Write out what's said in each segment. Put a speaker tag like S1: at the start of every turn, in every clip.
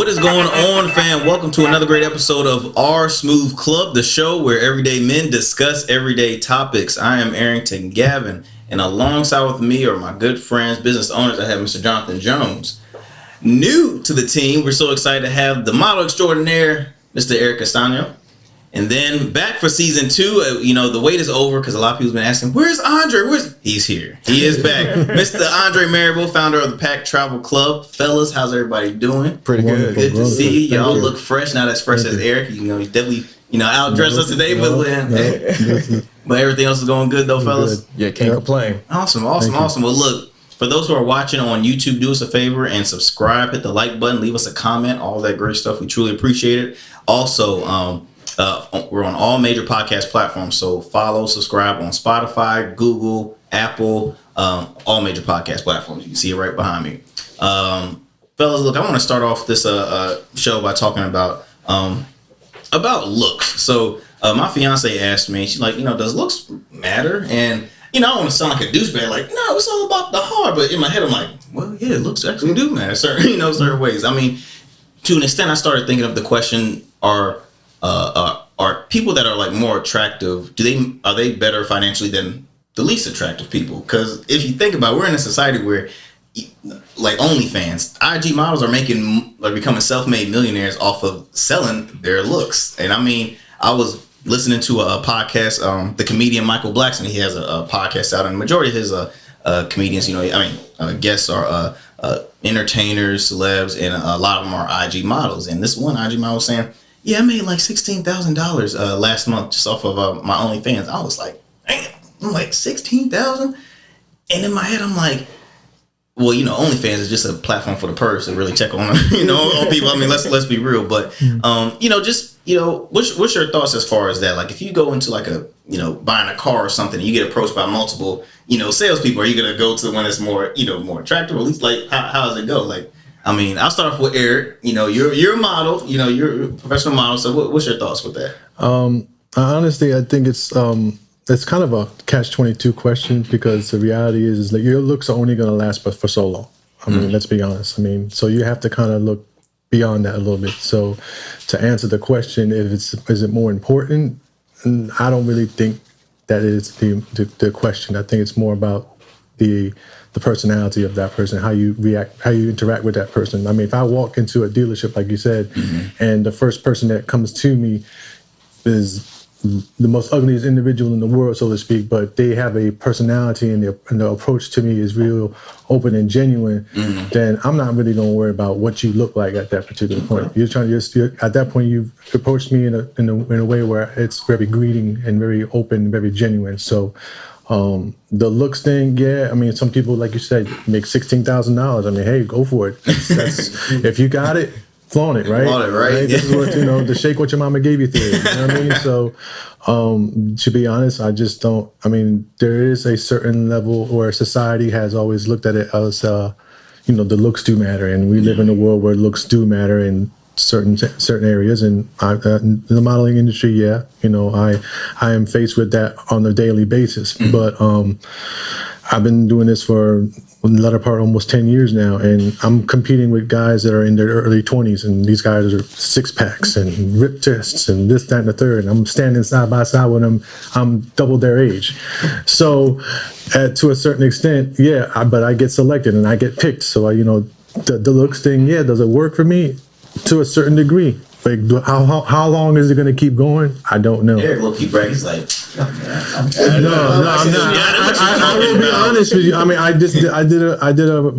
S1: What is going on, fam? Welcome to another great episode of Our Smooth Club, the show where everyday men discuss everyday topics. I am Arrington Gavin, and alongside with me are my good friends, business owners. I have Mr. Jonathan Jones. New to the team, we're so excited to have the model extraordinaire, Mr. Eric Castano. And then back for season 2, the wait is over because a lot of people's been asking, where's Andre? He's here. He is back. Mr. Andre Marable, founder of the Pack Travel Club. Fellas, how's everybody doing?
S2: Pretty good.
S1: Good to see you. Y'all look fresh. Not as fresh as Eric. He definitely, outdressed us today, but everything else is going good though, fellas.
S2: Yeah, can't complain.
S1: Awesome. Well, look, for those who are watching on YouTube, do us a favor and subscribe, hit the like button, leave us a comment, all that great stuff. We truly appreciate it. Also, we're on all major podcast platforms, so follow, subscribe on Spotify, Google, Apple, all major podcast platforms. You can see it right behind me. Fellas, look, I want to start off this show by talking about looks. So my fiance asked me, she's like, does looks matter? And I don't want to sound like a douchebag, like, no, it's all about the heart. But in my head, I'm like, well, yeah, looks actually do matter, certain ways. I mean, to an extent, I started thinking of the question: Are people that are like more attractive, are they better financially than the least attractive people? Because if you think about it, we're in a society where, like OnlyFans, IG models are becoming self-made millionaires off of selling their looks. And I mean, I was listening to a podcast, the comedian Michael Blackson. He has a podcast out, and the majority of his comedians, guests are entertainers, celebs, and a lot of them are IG models. And this one IG model was saying, yeah, I made like $16,000 last month just off of my OnlyFans. I was like, damn, I'm like $16,000? And in my head, I'm like, well, OnlyFans is just a platform for the purse to really check on, on people. I mean, let's be real. But, what's your thoughts as far as that? Like, if you go into like buying a car or something, and you get approached by multiple, salespeople, are you going to go to the one that's more, more attractive? Or at least, like, how does it go? Like, I mean, I'll start off with Eric. You're a model. You're a professional model. So, what's your thoughts with that?
S3: Honestly, I think it's kind of a catch-22 question, because the reality is that your looks are only going to last but for so long. I mean, let's be honest. I mean, so you have to kind of look beyond that a little bit. So, to answer the question, is it more important? I don't really think that is the question. I think it's more about the personality of that person, how you react, how you interact with that person. I mean, if I walk into a dealership, like you said, and the first person that comes to me is the most ugliest individual in the world, so to speak, but they have a personality and the approach to me is real open and genuine, then I'm not really going to worry about what you look like at that particular point. You're at that point, you've approached me in a way where it's very greeting and very open, very genuine. So the looks thing, yeah. I mean, some people, like you said, make $16,000. I mean, hey, go for it. That's if you got it, flaunt it, right?
S1: Flaunt it, right?
S3: This is what the shake what your mama gave you theory. You know what I mean? So, to be honest, I just don't. I mean, there is a certain level where society has always looked at it as, the looks do matter, and we live in a world where looks do matter in certain areas. And in the modeling industry, yeah, I am faced with that on a daily basis. But I've been doing this for the latter part almost 10 years now, and I'm competing with guys that are in their early 20s, and these guys are six packs and ripped chests and this, that, and the third, and I'm standing side by side with them. I'm double their age. So to a certain extent, yeah, but I get selected and I get picked. So the looks thing, yeah, does it work for me? To a certain degree. Like, how long is it going to keep going? I don't know.
S1: Eric will keep bragging. He's like,
S3: no, I'm not. I will be honest with you. I mean, I did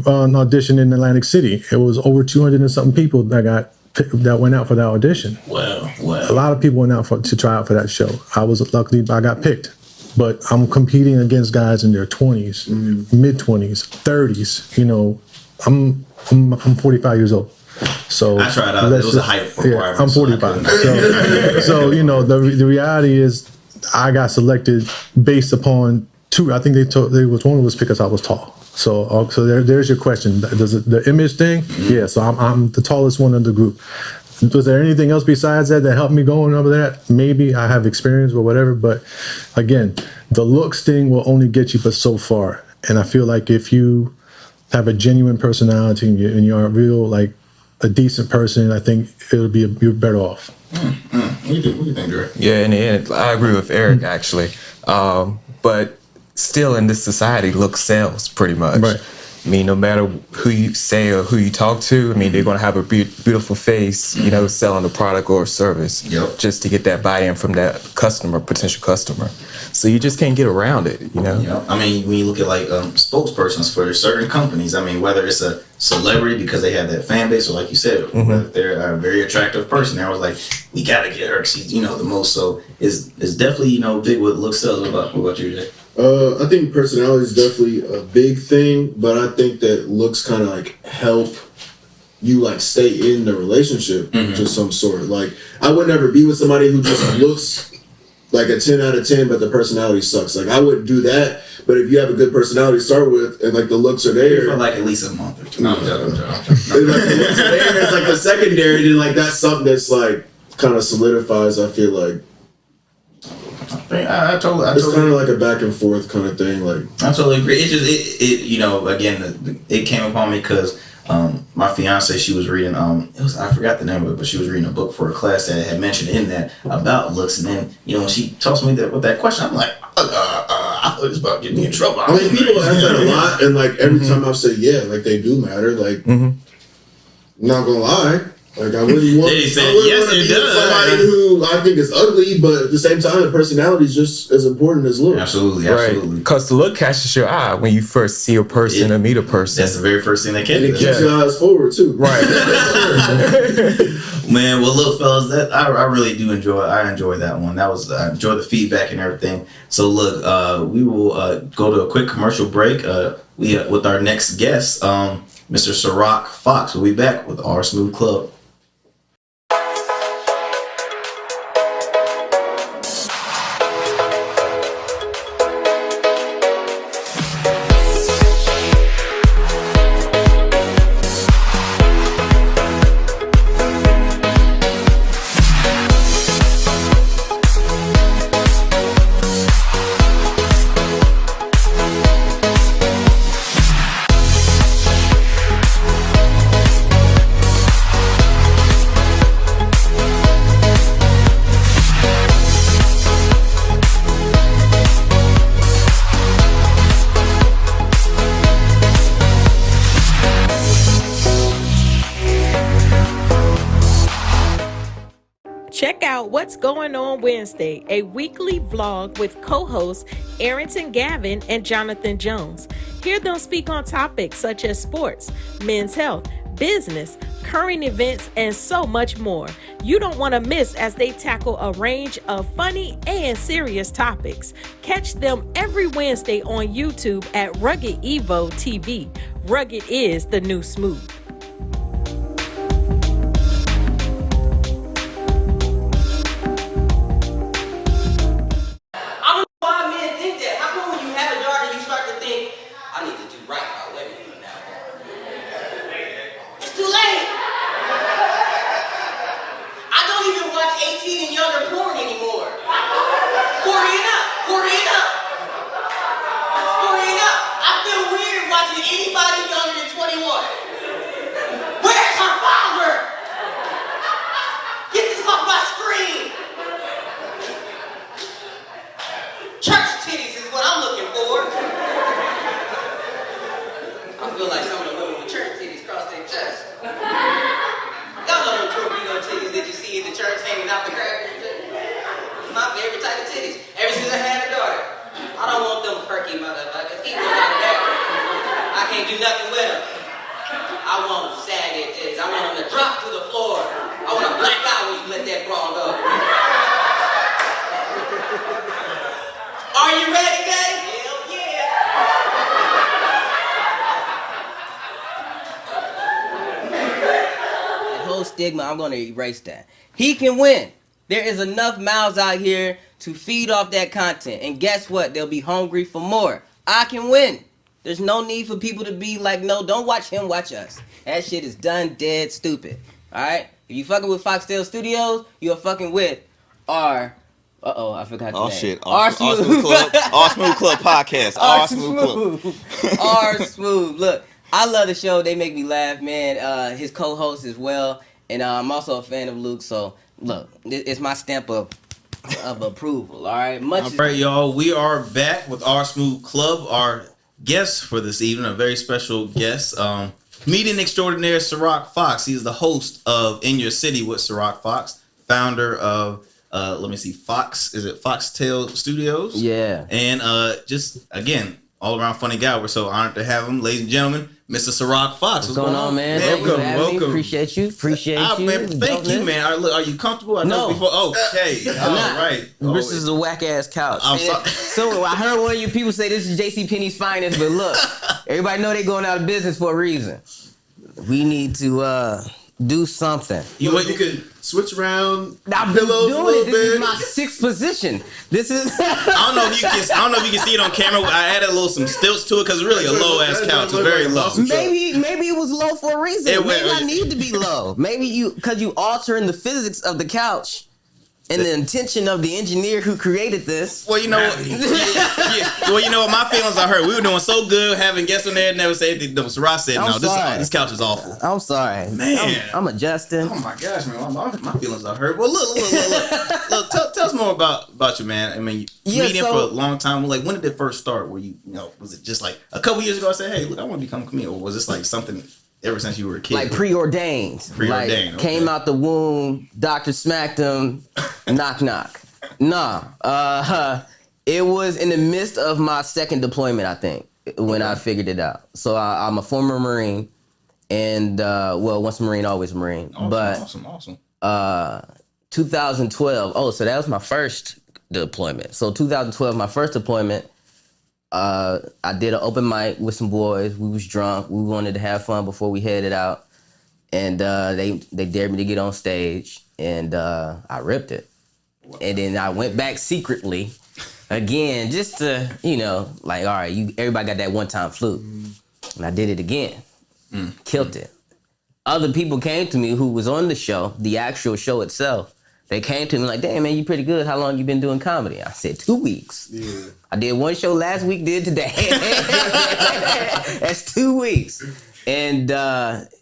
S3: an audition in Atlantic City. It was over 200 and something people that went out for that audition.
S1: Wow.
S3: A lot of people went out to try out for that show. I got picked. But I'm competing against guys in their 20s, mid 20s, 30s. I'm 45 years old. So
S1: I tried out. It was a height requirement.
S3: Yeah, I'm 45. So the reality is, I got selected based upon two. I think one was because I was tall. So there's your question. Does the image thing? Yeah. So I'm the tallest one in the group. Was there anything else besides that helped me going over that? Maybe I have experience or whatever. But again, the looks thing will only get you but so far. And I feel like if you have a genuine personality and you're a real, like, a decent person, I think you're better off.
S1: What do you think, Dre?
S2: Yeah, in the end, I agree with Eric actually. But still, in this society, looks sells pretty much.
S3: Right.
S2: I mean, no matter who you say or who you talk to, I mean, they're gonna have a beautiful face, you know, selling a product or a service, just to get that buy-in from that potential customer. So you just can't get around it, you know.
S1: Yeah, I mean, when you look at like spokespersons for certain companies, I mean, whether it's a celebrity because they have that fan base, or like you said, whether they're a very attractive person, they was like, we gotta get her because she's, you know, the most. So it's definitely, you know, big with looks sells. What about you, Jay?
S4: I think personality is definitely a big thing, but I think that looks kind of like help you like stay in the relationship to some sort. Like, I would never be with somebody who just looks like a 10 out of 10, but the personality sucks. Like, I wouldn't do that. But if you have a good personality to start with, and like the looks are there,
S1: for like at least a month or two. No, I'm joking.
S4: Like, the looks are there, it's like the secondary, then like that's something that's like kind of solidifies. I feel like.
S1: I totally
S4: it's kind of like a back and forth kind of thing. Like,
S1: I totally agree. It just you know, again, it came upon me because my fiance, she was reading I forgot the name of it, but she was reading a book for a class that had mentioned in that about looks, and then, you know, when she tossed me with that question, I'm like, I thought it was about getting me in trouble.
S4: I mean, people ask that a lot, and like every time I've said yeah, like they do matter. Like, not gonna lie. Like, I wouldn't want,
S1: yes,
S4: to be with somebody who I think is ugly, but at the same time, the personality is just as important as looks.
S1: Absolutely.
S2: Because the look catches your eye when you first see a person or meet a person.
S1: That's the very first thing that catches.
S4: And it keeps your eyes forward too.
S2: Right.
S1: Man, well, look, fellas, that I really do enjoy. I enjoy that one. I enjoy the feedback and everything. So look, we will go to a quick commercial break. With our next guest, Mr. Ciroc Fox. We'll be back with our Smooth Club.
S5: Check out What's Going On Wednesday, a weekly vlog with co-hosts Arrington Gavin and Jonathan Jones. Hear them speak on topics such as sports, men's health, business, current events, and so much more. You don't want to miss as they tackle a range of funny and serious topics. Catch them every Wednesday on YouTube at Rugged Evo TV. Rugged is the new smooth.
S6: Stigma, I'm going to erase that. He can win. There is enough mouths out here to feed off that content. And guess what? They'll be hungry for more. I can win. There's no need for people to be like, no, don't watch him, watch us. That shit is done, dead, stupid. Alright? If you fucking with Foxtail Studios, you're fucking with our... I forgot the name.
S7: Shit. Our Smooth Club. Our Smooth Club podcast. Our Smooth Club.
S6: Our Smooth. Look, I love the show. They make me laugh, man. His co-host as well, and I'm also a fan of Luke. So look, it's my stamp of approval. All right,
S1: All right, y'all. We are back with our Smooth Club. Our guest for this evening, a very special guest, comedian extraordinaire Ciroc Fox. He's the host of In Your City with Ciroc Fox, founder of Foxtail Studios.
S6: Yeah,
S1: and just again, all around funny guy. We're so honored to have him, ladies and gentlemen, Mr. Ciroc Fox.
S6: What's going on, man?
S1: Welcome.
S6: Appreciate you.
S1: Man, thank you, man. Are you comfortable? I know before. Okay, all right.
S6: This is a whack ass couch.
S1: I'm sorry.
S6: So I heard one of you people say this is JCPenney's finest, but look, everybody know they going out of business for a reason. We need to do something.
S4: You could switch around
S6: I'm
S4: pillows a little bit.
S6: This is my sixth position. This is.
S1: I don't know if you can see it on camera. I added some stilts to it because it's really a low ass couch. It's very low.
S6: Maybe it was low for a reason. Maybe I need to be low. Maybe because you altering the physics of the couch. And the intention of the engineer who created this.
S1: Well, you know what? Well, you know what? My feelings are hurt. We were doing so good having guests on there. Never say anything. Ciroc said, "No, this couch is awful."
S6: I'm sorry,
S1: man.
S6: I'm adjusting.
S1: Oh my gosh, man! My feelings are hurt. Well, look. Tell us more about you, man. I mean, you comedian for a long time. Like, when did it first start? Were you was it just like a couple years ago? I said, "Hey, look, I want to become a comedian," or was this like something? Ever since you were a kid,
S6: like preordained,
S1: okay.
S6: Came out the womb, doctor smacked him, knock knock. Nah, it was in the midst of my second deployment, I think, when I figured it out. So I'm a former Marine, and once a Marine, always a Marine.
S1: Awesome.
S6: 2012. Oh, so that was my first deployment. So 2012, my first deployment. I did an open mic with some boys. We was drunk. We wanted to have fun before we headed out. And they dared me to get on stage. And I ripped it. Wow. And then I went back secretly again, just to, like, all right, everybody got that one-time fluke. And I did it again. Killed it. Other people came to me who was on the show, the actual show itself. They came to me like, damn, man, you pretty good. How long you been doing comedy? I said, 2 weeks. Yeah. I did one show last week, did today. That's 2 weeks. And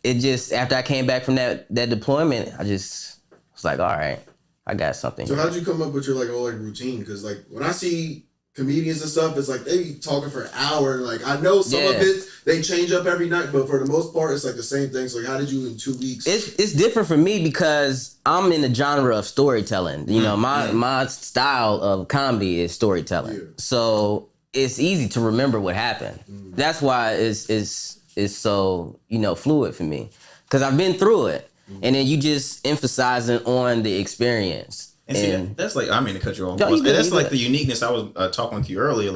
S6: it just, after I came back from that deployment, I just was like, all right, I got something.
S4: So how'd you come up with your whole routine? Because when I see comedians and stuff, it's like they be talking for an hour. And I know some of it, they change up every night, but for the most part, it's the same thing. So how did you in 2 weeks?
S6: It's different for me because I'm in the genre of storytelling. My style of comedy is storytelling. Yeah. So it's easy to remember what happened. That's why it's so, fluid for me. Because I've been through it. And then you just emphasizing on the experience.
S1: And see, that's I mean to cut you off. That's the uniqueness. I was talking with you earlier.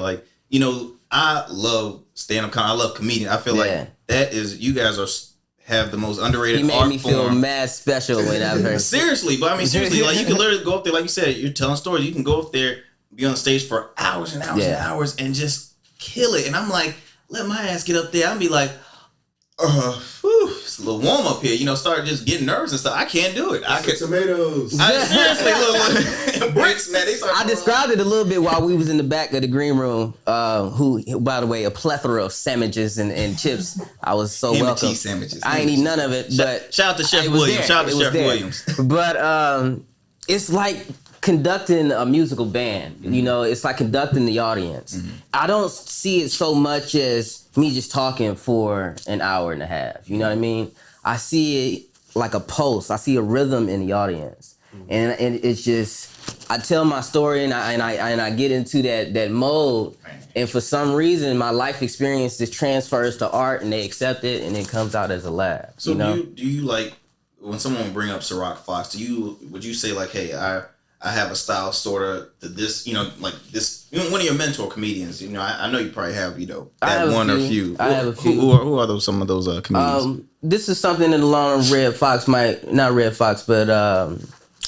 S1: I love stand-up comedy. I love comedian. I feel like that is, you guys have the most underrated art form.
S6: He made me feel mad special when I heard.
S1: Seriously, but I mean, seriously, you can literally go up there, like you said, you're telling stories. You can go up there, be on stage for hours and hours and hours and just kill it. And I'm like, let my ass get up there. I'll be like, it's a little warm up here, start just getting nervous and stuff. I can't do it.
S4: Tomatoes.
S1: Seriously, look, bricks, man.
S6: I described it a little bit while we was in the back of the green room. Who, by the way, a plethora of sandwiches and chips. I was so welcome.
S1: Tea sandwiches.
S6: I ain't eat none of it, but
S1: shout out to Chef Williams. Shout out to Chef Williams.
S6: But it's like conducting a musical band. It's like conducting the audience. I don't see it so much as me just talking for an hour and a half. You know what I mean? I see it like a pulse. I see a rhythm in the audience. And it's just, I tell my story and I get into that mode. And for some reason, my life experience just transfers to art and they accept it and it comes out as a laugh.
S1: So do you when someone would bring up Ciroc Fox, would you say hey, I have a style sort of to this, this, one of your mentor comedians, I know you probably have, that one or few.
S6: I have a few.
S1: Who are some of those comedians?
S6: This is something in the line of Red Fox not Red Fox, but,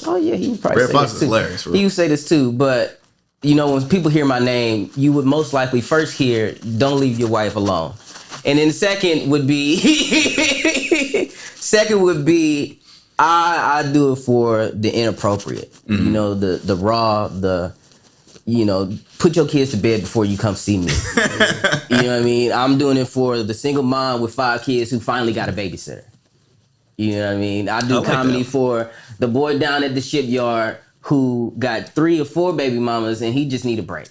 S6: he would probably
S1: Red
S6: say
S1: Fox
S6: this
S1: is
S6: too.
S1: hilarious.
S6: He would say this too, but, when people hear my name, you would most likely first hear, don't leave your wife alone. And then second would be, I do it for the inappropriate. The raw, the put your kids to bed before you come see me. You know what I mean? I'm doing it for the single mom with 5 kids who finally got a babysitter. You know what I mean? I do comedy for the boy down at the shipyard who got 3 or 4 baby mamas and he just need a break.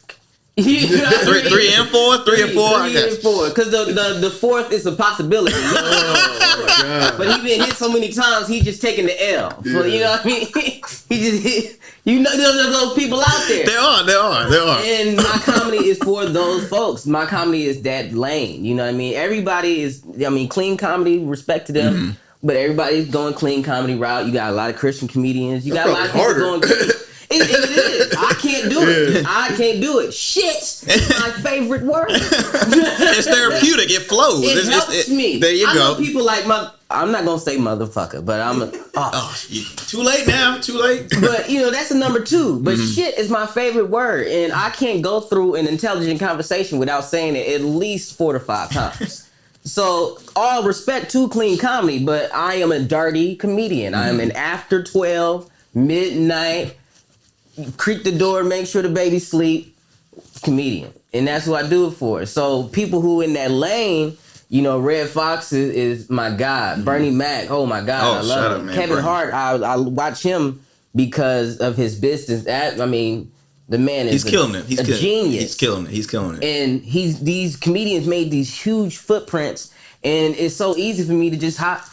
S6: You know what I mean?
S1: 3 and 4, 3 and 4.
S6: 3 and 4, because the 4th is a possibility. But he been hit so many times, he just taking the L. So, you know what I mean? There's those people out there.
S1: There are.
S6: And my comedy is for those folks. My comedy is that lane. You know what I mean? Everybody is. Clean comedy. Respect to them. Mm-hmm. But everybody's going clean comedy route. You got a lot of Christian comedians. You got a lot of people going clean. It is. I can't do it. I can't do it. Shit is my favorite word.
S1: It's therapeutic. It flows.
S6: It helps me.
S1: There you go.
S6: I know people like I'm not gonna say motherfucker, but
S1: too late now. Too late.
S6: But that's a number 2. But shit is my favorite word, and I can't go through an intelligent conversation without saying it at least 4 to 5 times. So all respect to clean comedy, but I am a dirty comedian. I am an after 12 midnight. Creak the door, make sure the baby sleep, comedian. And that's what I do it for. So people who in that lane, Red Fox is my guy. Bernie Mac, oh my God, I love him. Kevin Hart, I watch him because of his business. The man is
S1: killing it. He's
S6: a genius.
S1: He's killing it.
S6: And these comedians made these huge footprints, and it's so easy for me to just hop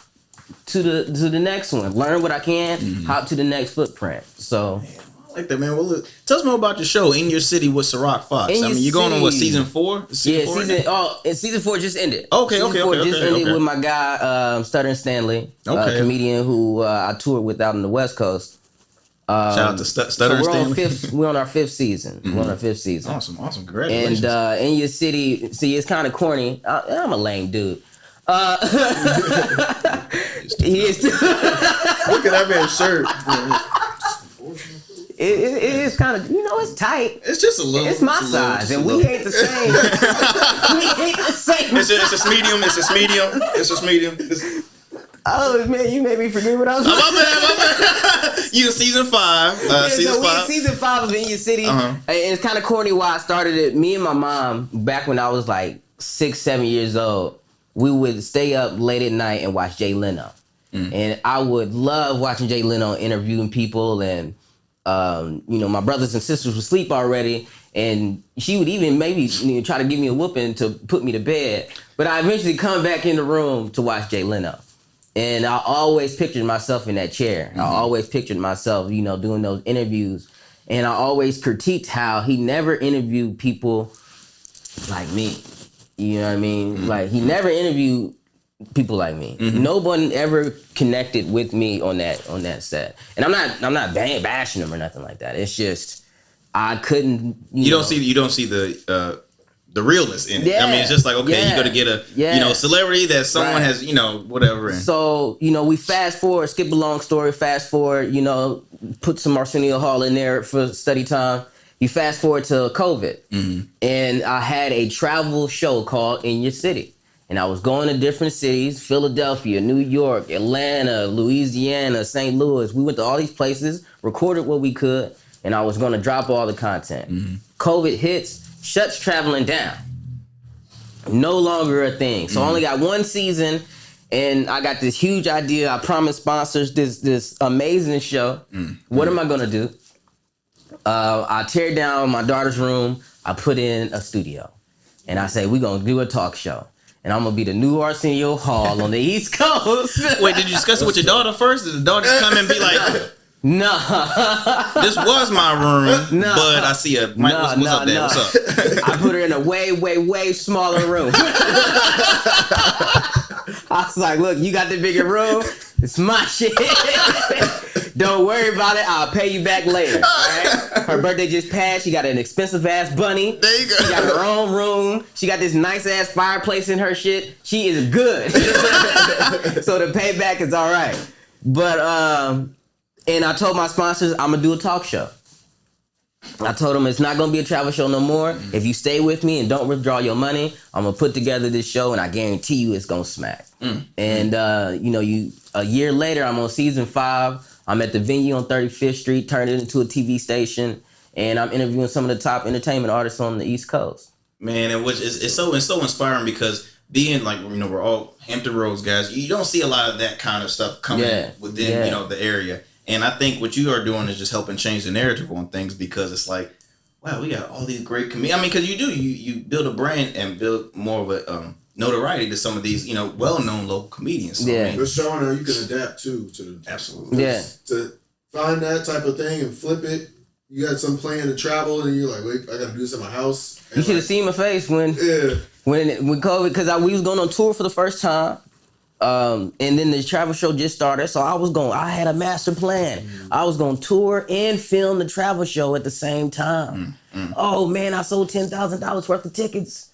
S6: to the next one, learn what I can, hop to the next footprint. So.
S1: I like that, man. Well, look, tell us more about your show, In Your City with Ciroc Fox. You're going on season 4?
S6: Season 4 just ended.
S1: Okay.
S6: Ended with my guy, Stuttering Stanley, a comedian who I toured with out on the West Coast.
S1: Shout out to Stuttering Stanley.
S6: We're on our 5th season. We're on our 5th season.
S1: Awesome. Congratulations.
S6: And In Your City, see, it's kind of corny. I'm a lame dude. He is.
S4: Look at that man's shirt.
S6: It is kind of, it's tight.
S1: It's just a little.
S6: It's my size, and we ain't the same. We ain't the same.
S1: It's just medium. It's just medium.
S6: Oh man, you made me forget what I was.
S1: My bad. You season 5.
S6: Season 5 of In Your City. And it's kind of corny why I started it. Me and my mom, back when I was like 6, 7 years old, we would stay up late at night and watch Jay Leno. And I would love watching Jay Leno interviewing people, and my brothers and sisters would sleep already, and she would even maybe try to give me a whooping to put me to bed. But I eventually come back in the room to watch Jay Leno. And I always pictured myself in that chair. I always pictured myself, doing those interviews. And I always critiqued how he never interviewed people like me. You know what I mean? Like, he never interviewed people like me. No one ever connected with me on that set. And I'm not bashing them or nothing like that. It's just I couldn't. You don't
S1: see the realness in it. Yeah, it's just like, okay, you got to get a celebrity that someone has whatever. And.
S6: So we fast forward, skip a long story, fast forward. Put some Arsenio Hall in there for study time. You fast forward to COVID, and I had a travel show called In Your City. And I was going to different cities, Philadelphia, New York, Atlanta, Louisiana, St. Louis. We went to all these places, recorded what we could, and I was going to drop all the content. COVID hits, shuts traveling down. No longer a thing. So I only got 1 season, and I got this huge idea. I promised sponsors this amazing show. What am I going to do? I tear down my daughter's room. I put in a studio. And I say, we're going to do a talk show. And I'm going to be the new Arsenio Hall on the East Coast.
S1: Wait, did you discuss it with your daughter first? Did the daughter just come and be like,
S6: no.
S1: This was my room, but I see Mike, what's up there? What's up?
S6: I put her in a way, way, way smaller room. I was like, look, you got the bigger room. It's my shit. Don't worry about it. I'll pay you back later. All right? Her birthday just passed. She got an expensive ass bunny.
S1: There you go.
S6: She got her own room. She got this nice ass fireplace in her shit. She is good. So the payback is all right. But and I told my sponsors I'm gonna do a talk show. I told them it's not gonna be a travel show no more. If you stay with me and don't withdraw your money, I'm gonna put together this show, and I guarantee you it's gonna smack. And a year later, I'm on season 5. I'm at the venue on 35th Street, turned it into a TV station, and I'm interviewing some of the top entertainment artists on the East Coast.
S1: Man, and which is it's so inspiring because being like, you know, we're all Hampton Roads guys. You don't see a lot of that kind of stuff coming within you know, the area. And I think what you are doing is just helping change the narrative on things, because it's like, wow, we got all these great comedians. I mean, because you build a brand and build more of a notoriety to some of these, you know, well-known local comedians. So, I mean,
S4: but showing how you can adapt too to
S1: absolutely.
S6: Yeah.
S4: To find that type of thing and flip it. You got some plan to travel and you're like, wait, I gotta do this at my house. And
S6: you should have seen my face when COVID, because we was going on tour for the first time. And then the travel show just started, so I had a master plan. I was going to tour and film the travel show at the same time. Oh man, I sold $10,000 worth of tickets.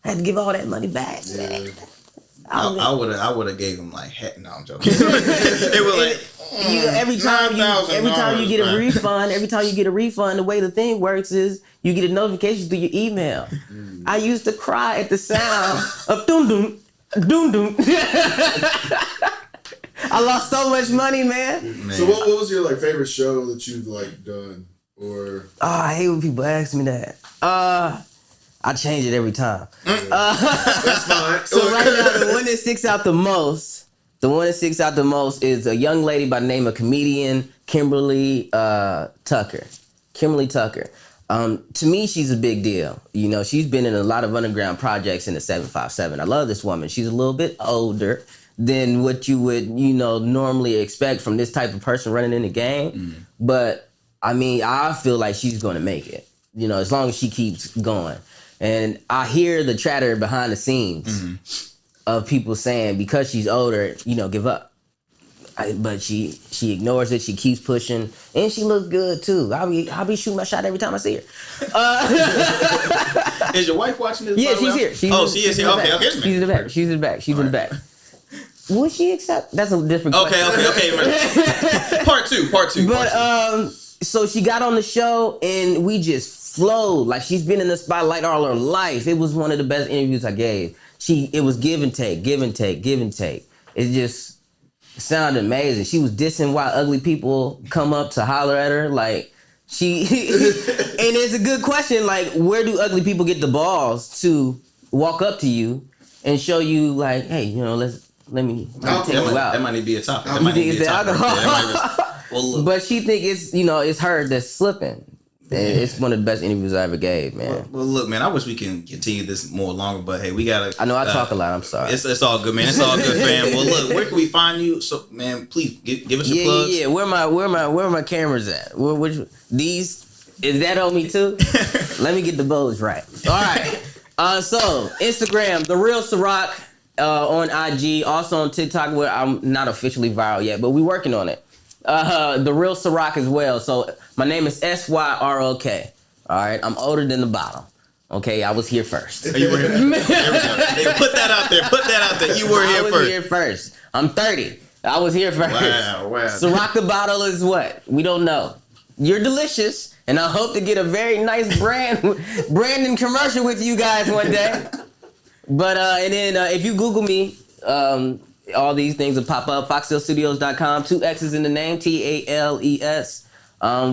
S6: Had to give all that money back. Man.
S1: I would have gave him like, heck, no, I'm joking. It was like
S6: every time you get a refund, the way the thing works is you get a notification through your email. I used to cry at the sound of doom doom. Doom doom. I lost so much money, man.
S4: So what was your like favorite show that you've like done? Or
S6: I hate when people ask me that. I change it every time.
S4: that's fine.
S6: So right now, the one that sticks out the most is a young lady by the name of comedian Kimberly Tucker. Kimberly Tucker. To me, she's a big deal. You know, she's been in a lot of underground projects in the 757. I love this woman. She's a little bit older than what you would, you know, normally expect from this type of person running in the game. But I mean, I feel like she's going to make it, you know, as long as she keeps going. And I hear the chatter behind the scenes of people saying because she's older, you know, give up. But she ignores it. She keeps pushing, and she looks good too. I'll be shooting my shot every time I see her.
S1: Is your wife watching this?
S6: Yeah, she's here.
S1: She is here. Okay,
S6: She's in the back. She's in the back. She's in the back. Would she accept? That's a different question.
S1: Okay. Part two.
S6: But so she got on the show, and we just flowed. Like, she's been in the spotlight all her life. It was one of the best interviews I gave. It was give and take. It just sounded amazing. She was dissing why ugly people come up to holler at her. Like, and it's a good question. Like, where do ugly people get the balls to walk up to you and show you, like, hey, you know, let me take you out?
S1: That might need to be a topic.
S6: You think it's the alcohol? But she think it's, you know, it's her that's slipping. And it's one of the best interviews I ever gave, man.
S1: Well, look, man, I wish we can continue this more longer, but hey, we gotta.
S6: I know I talk a lot. I'm sorry.
S1: It's all good, man. It's all good, fam. Well, look, where can we find you? So, man, please give us your plugs.
S6: Yeah. Where my cameras at? These is that on me too? Let me get the bows right. All right. So Instagram, The Real Ciroc, on IG, also on TikTok, where I'm not officially viral yet, but we working on it. The Real Ciroc as well. So my name is SYROK. All right, I'm older than the bottom. Okay, I was here first.
S1: You were here. There we go. Hey, put that out there. You were here first.
S6: I was here first. I'm 30. I was here first.
S1: Wow.
S6: Ciroc the bottle is what? We don't know. You're delicious, and I hope to get a very nice branding commercial with you guys one day. But and then if you Google me, all these things will pop up. Foxtailstudios.com. 2 X's in the name. TALES.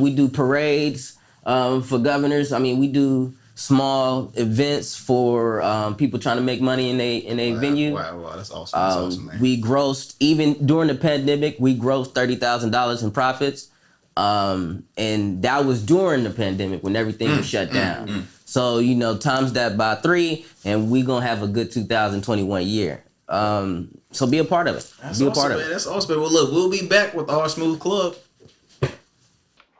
S6: We do parades for governors. I mean, we do small events for people trying to make money in a venue.
S1: Wow, that's awesome. That's awesome, man.
S6: We grossed, even during the pandemic, we grossed $30,000 in profits. And that was during the pandemic when everything was shut down. So, you know, times that by 3, and we gonna have a good 2021 year. So be a part of it.
S1: That's awesome. That's awesome. Well, look, we'll be back with our Smooth Club.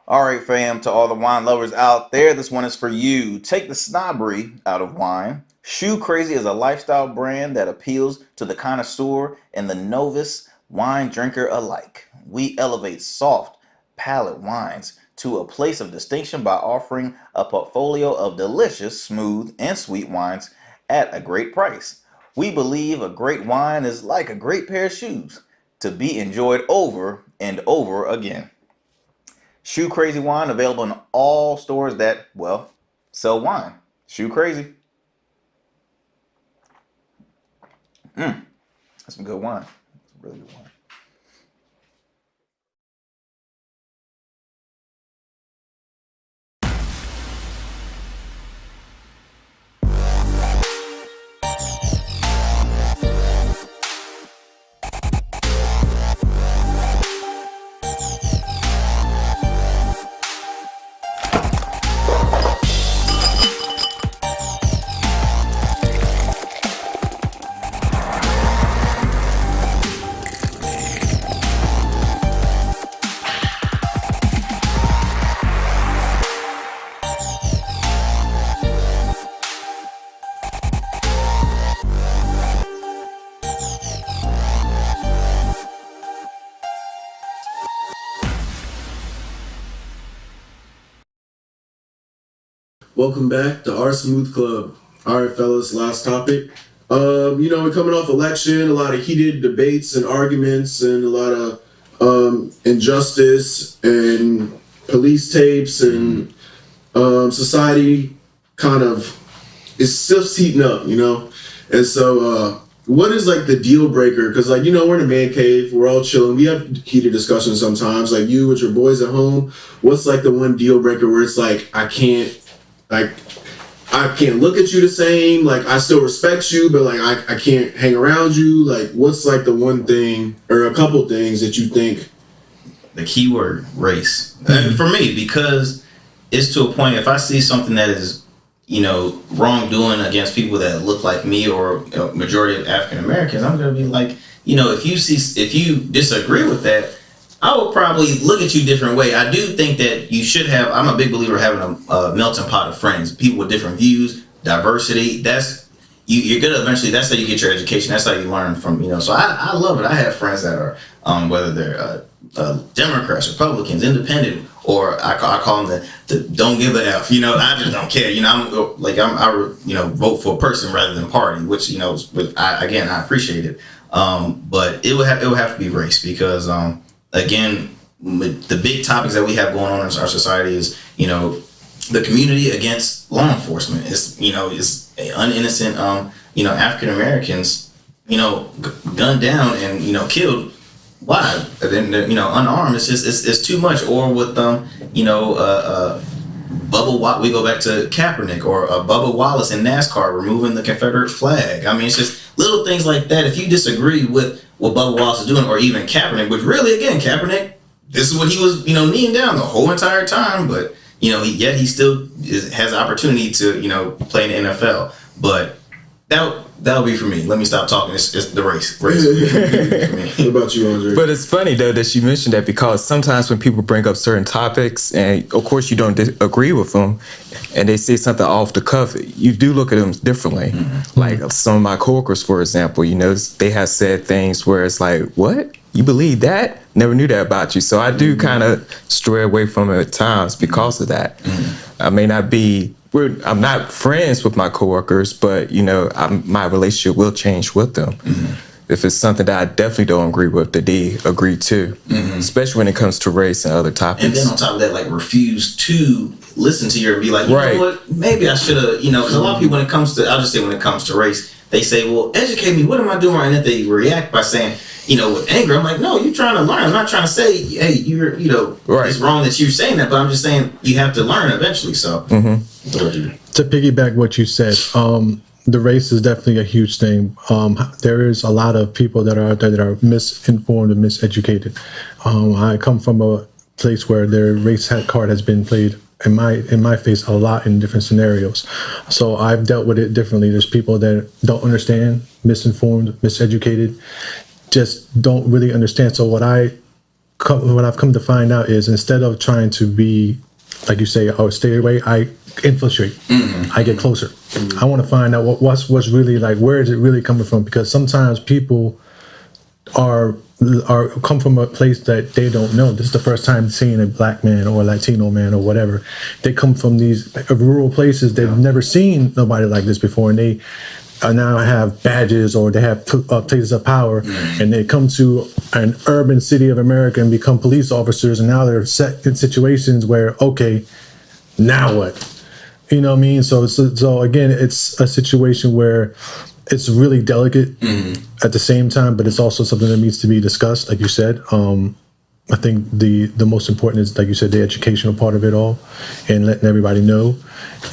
S7: All right, fam, to all the wine lovers out there, this one is for you. Take the snobbery out of wine. Shoe Crazy is a lifestyle brand that appeals to the connoisseur and the novice wine drinker alike. We elevate soft palate wines to a place of distinction by offering a portfolio of delicious, smooth, and sweet wines at a great price. We believe a great wine is like a great pair of shoes to be enjoyed over and over again. Shoe Crazy wine available in all stores that, well, sell wine. Shoe Crazy. That's some good wine. That's really good wine.
S4: Welcome back to our Smooth Club. All right, fellas, last topic. We're coming off election, a lot of heated debates and arguments, and a lot of injustice and police tapes, and society kind of is still heating up, And so, what is like the deal breaker? Because we're in a man cave, we're all chilling, we have heated discussions sometimes. Like you with your boys at home, what's like the one deal breaker where it's like I can't look at you the same. Like I still respect you, but like I can't hang around you. Like what's like the one thing or a couple things that you think?
S1: The keyword race. And for me, because it's to a point. If I see something that is wrongdoing against people that look like me or a majority of African Americans, I'm gonna be like, if you disagree with that, I will probably look at you a different way. I do think that you should have. I'm a big believer of having a melting pot of friends, people with different views, diversity. That's you're gonna eventually. That's how you get your education. That's how you learn from. So I love it. I have friends that are whether they're Democrats, Republicans, Independent, or I call them the don't give a F. I just don't care. I vote for a person rather than a party, which I appreciate it. But it would have to be race because again, the big topics that we have going on in our society is the community against law enforcement. It's uninnocent African Americans gunned down and killed. Why? Unarmed. It's just it's too much. Or with Bubba, we go back to Kaepernick or Bubba Wallace in NASCAR removing the Confederate flag. I mean, it's just little things like that. If you disagree with what Bubba Wallace is doing, or even Kaepernick, which really, again, Kaepernick, this is what he was, kneeing down the whole entire time. But he still has the opportunity to play in the NFL. But that'll be for me. Let me stop talking. It's the race. For me.
S4: What about you, Andre?
S2: But it's funny though that you mentioned that, because sometimes when people bring up certain topics, and of course you don't agree with them, and they say something off the cuff, you do look at them differently. Mm-hmm. Like some of my coworkers, for example, they have said things where it's like, "What? You believe that? Never knew that about you." So I do kind of stray away from it at times because of that. Mm-hmm. I may not be. I'm not friends with my coworkers, but my relationship will change with them. Mm-hmm. If it's something that I definitely don't agree with, that they agree to, mm-hmm. especially when it comes to race and other topics.
S1: And then on top of that, like refuse to listen to you and be like, you know what, maybe I should have, because a lot of people, when it comes to race, they say, well, educate me. What am I doing? And then they react by saying, with anger. I'm like, no, you're trying to learn. I'm not trying to say, hey, you're, it's wrong that you're saying that, but I'm just saying you have to learn eventually. So,
S3: to piggyback what you said, the race is definitely a huge thing. There is a lot of people that are misinformed and miseducated. I come from a place where their race card has been played in my face a lot in different scenarios. So I've dealt with it differently. There's people that don't understand, misinformed, miseducated, just don't really understand. So what I've come to find out is, instead of trying to be, like you say, or stay away, I infiltrate. Mm-hmm. I get closer. Mm-hmm. I want to find out what's really like, where is it really coming from? Because sometimes people are come from a place that they don't know. This is the first time seeing a black man or a Latino man or whatever. They come from these rural places. They've never seen nobody like this before, and they now have badges, or they have places of power, and they come to an urban city of America and become police officers, and now they're set in situations where, okay, now what? You know what I mean? So again, it's a situation where it's really delicate at the same time, but it's also something that needs to be discussed, like you said. I think the most important is, like you said, the educational part of it all, and letting everybody know.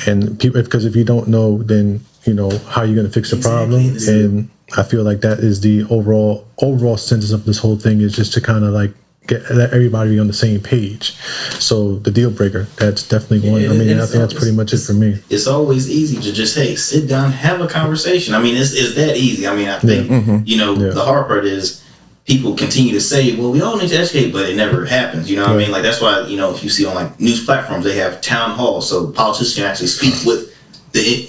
S3: And people, because if you don't know, then how are you going to fix the problem? And I feel like that is the overall sense of this whole thing, is just to kind of like let everybody be on the same page. So the deal breaker, that's definitely one. I think that's pretty much it for me.
S1: It's always easy to just, hey, sit down, have a conversation. I mean, it's that easy. I mean, I think, the hard part is people continue to say, well, we all need to educate, but it never happens. You know what I mean? Like, that's why, if you see on like news platforms, they have town halls, so politicians can actually speak with the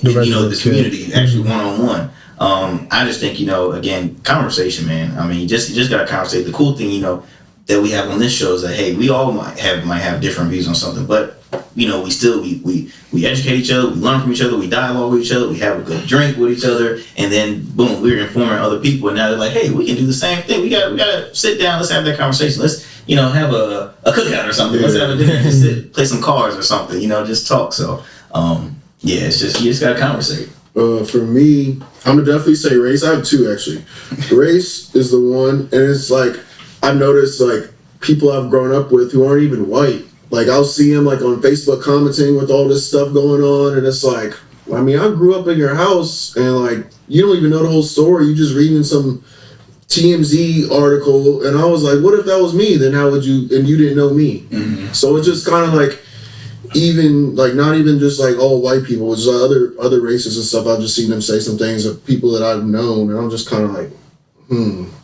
S1: community, actually one-on-one. I just think, again, conversation, man. I mean, you just got to conversate. The cool thing, that we have on this show is that, hey, we all might have different views on something, but you know, we educate each other, we learn from each other, we dialogue with each other, we have a good drink with each other, and then boom, we're informing other people, and now they're like, hey, we can do the same thing. We gotta sit down, let's have that conversation. Let's, you know, have a cookout or something. Let's have a dinner, just sit, play some cards or something, you know, just talk. So yeah, it's just, you just gotta conversate.
S4: For me, I'm gonna definitely say race. I have two actually. Race is the one, and it's like I've noticed like people I've grown up with who aren't even white. Like I'll see them like on Facebook commenting with all this stuff going on, and it's like, I mean, I grew up in your house, and like you don't even know the whole story. You just reading some TMZ article, and I was like, what if that was me? Then how would you? And you didn't know me. Mm-hmm. So it's just kind of like. Even like not even just like all white people, it's just other races and stuff. I've just seen them say some things of people that I've known, and I'm just kind of like,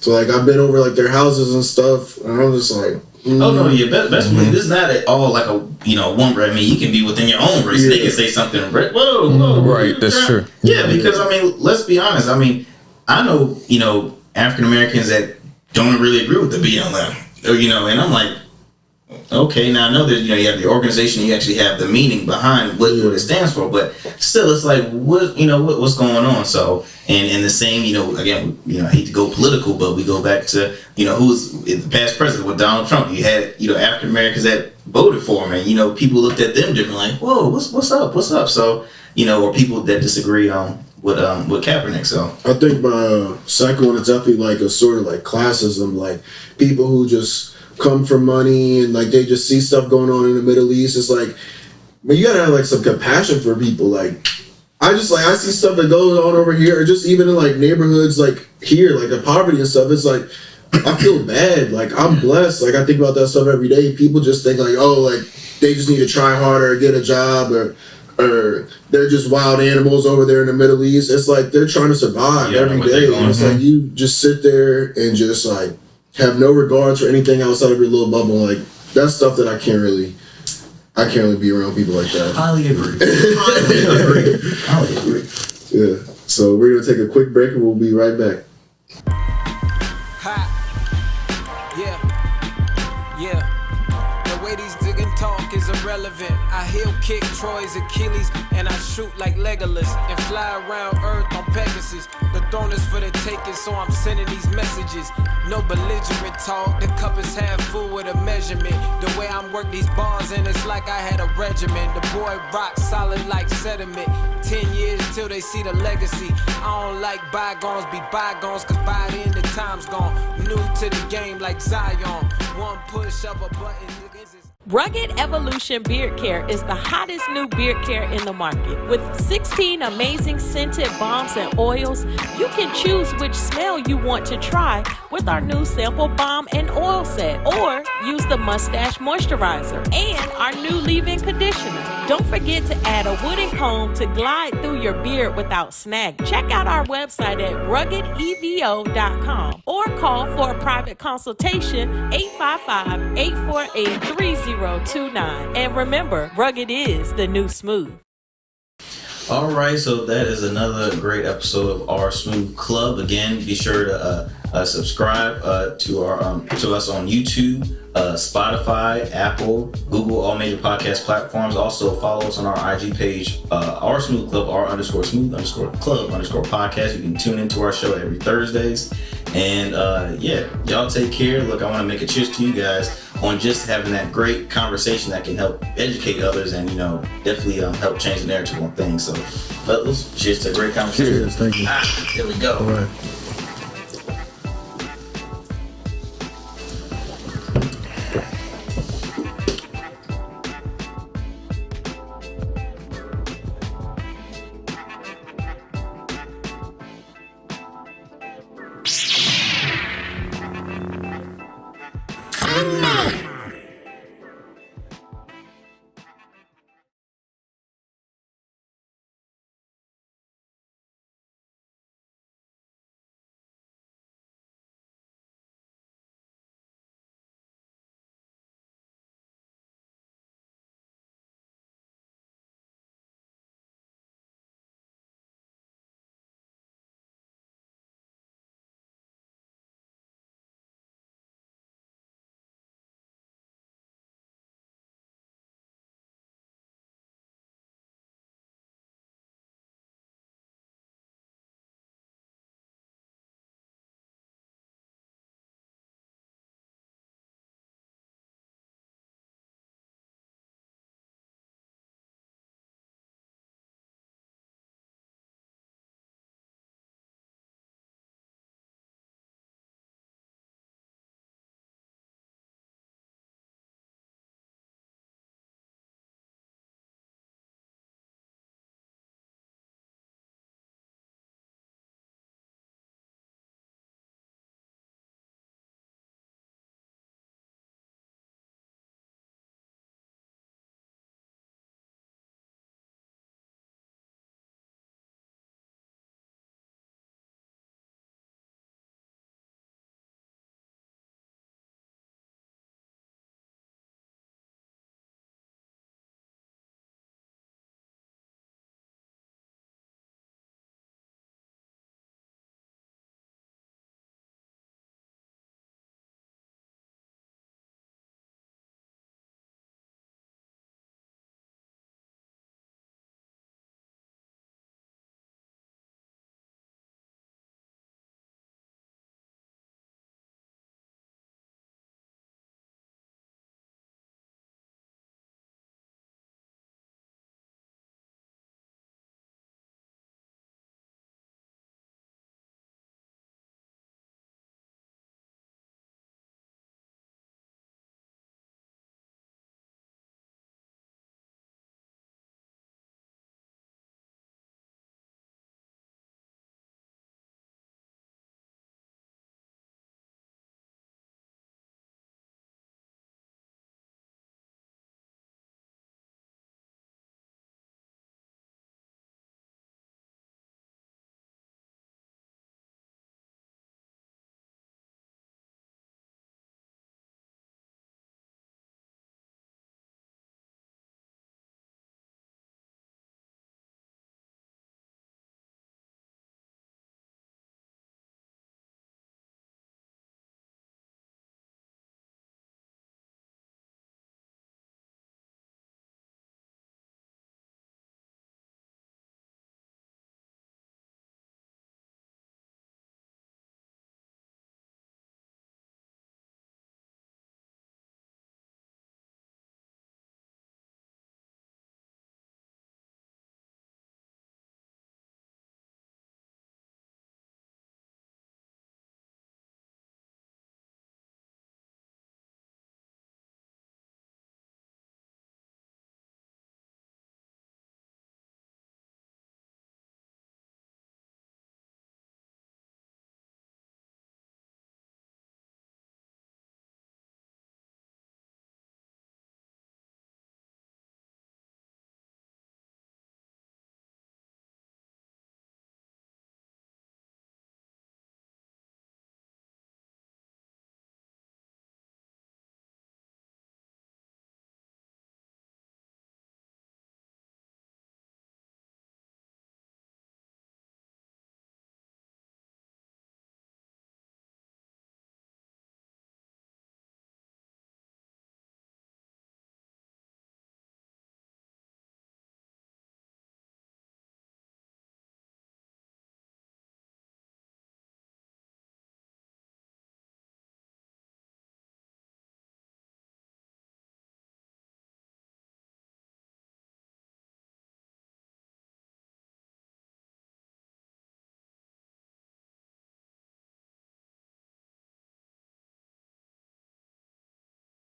S4: So like I've been over like their houses and stuff, and I'm just like,
S1: Oh no, yeah, best believe this is not at all like a one race. I mean, you can be within your own race. Yeah. They can say something. Whoa,
S2: right? That's true.
S1: Yeah, because I mean, let's be honest. I mean, I know African Americans that don't really agree with the BLM, and I'm like. Okay, now I know that you have the organization, you actually have the meaning behind what it stands for, but still, it's like what's going on. So, and the same, again, I hate to go political, but we go back to who's the past president with Donald Trump. You had African Americans that voted for him, and people looked at them different, like, whoa, what's up? So or people that disagree with Kaepernick. So
S4: I think my second one is definitely like a sort of like classism, like people who just come from money and like they just see stuff going on in the Middle East. It's like, but you gotta have like some compassion for people. Like I see stuff that goes on over here, or just even in like neighborhoods like here, like the poverty and stuff. It's like I feel bad. Like I'm blessed. Like I think about that stuff every day. People just think like, oh, like they just need to try harder or get a job, or they're just wild animals over there in the Middle East. It's like they're trying to survive every day. And it's like you just sit there and just like have no regards for anything outside of your little bubble. Like that's stuff that I can't really be around people like that.
S1: Highly agree. Highly agree.
S4: Yeah. So we're gonna take a quick break and we'll be right back.
S8: Is irrelevant. I heel kick Troy's Achilles and I shoot like Legolas and fly around Earth on Pegasus. The throne is for the taking, so I'm sending these messages. No belligerent talk, the cup is half full with a measurement. The way I'm work these bars and it's like I had a regimen. The boy rock solid like sediment. 10 years till they see the legacy. I don't like bygones be bygones, cause by then the time's gone. New to the game like Zion. One push of a button.
S5: Rugged Evolution Beard Care is the hottest new beard care in the market. With 16 amazing scented balms and oils, you can choose which smell you want to try with our new sample balm and oil set, or use the mustache moisturizer and our new leave-in conditioner. Don't forget to add a wooden comb to glide through your beard without snag. Check out our website at ruggedevo.com or call for a private consultation 855-848-3029. And remember, rugged is the new smooth.
S1: All right, so that is another great episode of our Smooth Club. Again, be sure to subscribe to us on YouTube, Spotify, Apple, Google, all major podcast platforms. Also follow us on our IG page, our Smooth Club, _smooth_club_podcast. You can tune into our show every Thursdays. And y'all take care. Look, I want to make a cheers to you guys on just having that great conversation that can help educate others and definitely help change the narrative on things. So let's cheers to a great conversation.
S3: Cheers, thank you.
S1: Here we go.
S3: All right.